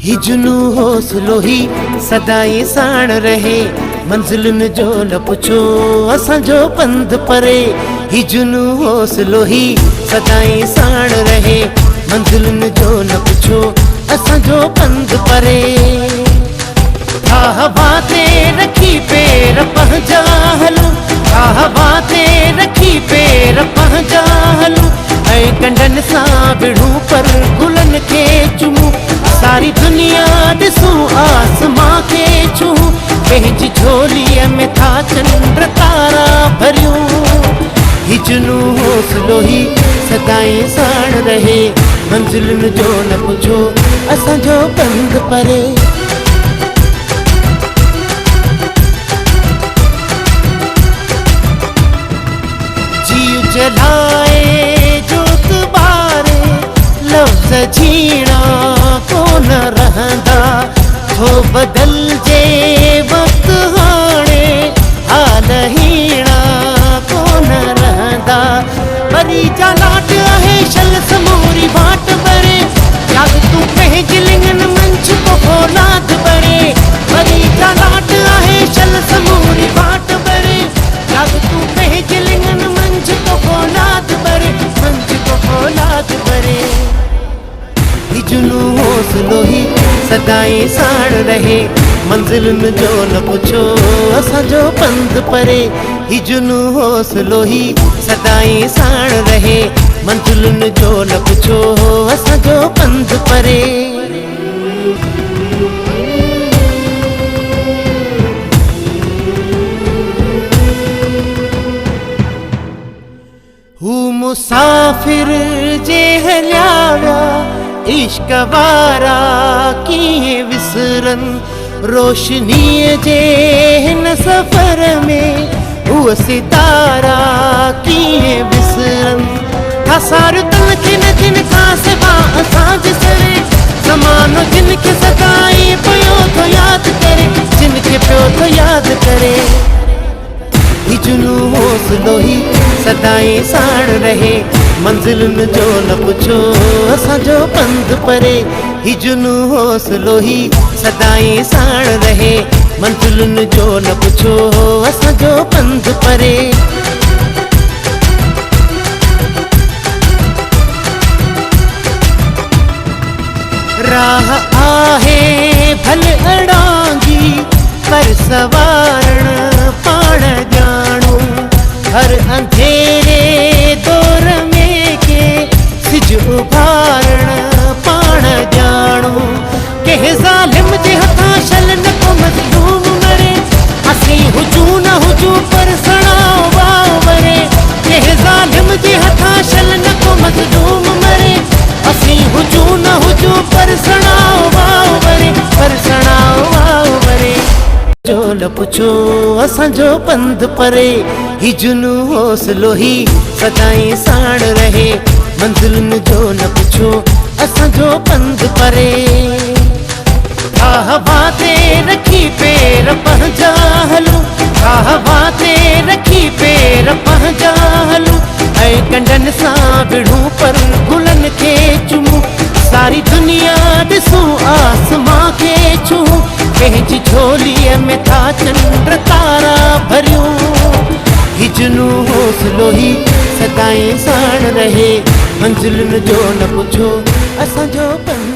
हिजनू हौसलो ही सदाई साण रहे, मंजिलन जो न पुछो असांजो पंध परे। हिजनू हौसलो ही सदाई साण रहे, मंजिलन जो न पुछो असांजो पंध परे। हवा ते रखी पैर पंहिंजा हलूं, हवा ते रखी पैर पंहिंजा हलूं, ऐं कंडनि सां विढ़ूं पर गुलनि खे चुमूं। सारी दुनिया ॾिसूं आसमां खे छूं, पंहिंजी झोलीअ में था चंड तारा भरियूं। हिजनू हौसलो ही सदाई साण रहे, मंजिलुनि जो न पुछो असांजो पंध परे। जलाए जोत बारे लफ्ज़ जीणा कोन रहंदा, थो बदलजे वक्त हाणे हाल हीणा कोन रहंदा। परी जा लाट आहे शल समूरी बाट बरे, याद तू पंहिंजी लिंगन मंच को औलाद बरे। परी जा लाट आहे शल समूरी बाट बरे, याद तू पंहिंजी लिंगन मंच को औलाद बरे, मंच को औलाद बरे। हिजनू हौसलो ही सदाई साण रहे, मंजिलुनि जो न पुछो असांजो पंध परे। हिजनू हौसलो ही सदाई साण रहे, मंजिलुनि जो न पुछो असांजो पंध परे। हू मुसाफिर जे हलिया विया इश्क वारा कीअं विसरन, रोशनीअ जे हिन सफ़र में उहे सितारा कीअं विसरन। हसार तन खे न जिन खां सिवा असांजे सरे, ज़मानो जिन खे सदाई पियो थो यादि करे, जिन खे पियो थो यादि करे। हिजनू हौसलो ही सदाई साण रहे, मंजिलुनि जो न पुछो असांजो पंध परे। हिजनू हौसलो ही सदाई साण रहे, मंजिलुनि जो न पुछो असांजो पंध परे। राह आहे भले अड़ांगी पर सवारण पाण ॼाणूं, हर अंधेरे दौर में के सिज उभारण पाण ॼाणूं। कंहिं ज़ालिम जे हथां शल न को मज़लूम मरे, असीं हुजूं न हुजूं पर सणाओ वाओ वरे। कंहिं ज़ालिम जे हथां शल न को मज़लूम मरे, असीं हुजूं न हुजूं पर सणाओ वाओ वरे, पर सणाओ वाओ वरे। जो न पुछो असांजो पंध परे। हिजनू हौसलो ही सदाई साण रहे, मंजिलुनि जो न पुछो असांजो पंध परे। हवा ते रखी पैर पंहिंजा हलूं, हवा ते रखी पैर पंहिंजा हलूं, ऐं कंडनि सां विढ़ूं पर गुलनि खे चुमूं। सारी दुनिया ॾिसूं आसमां खे छूं, पंहिंजी झोलीअ में था चंड तारा भरियूं। हिजनू हौसलो ही सदाई साण रहे, मंजिलुनि जो न पुछो असांजो पंध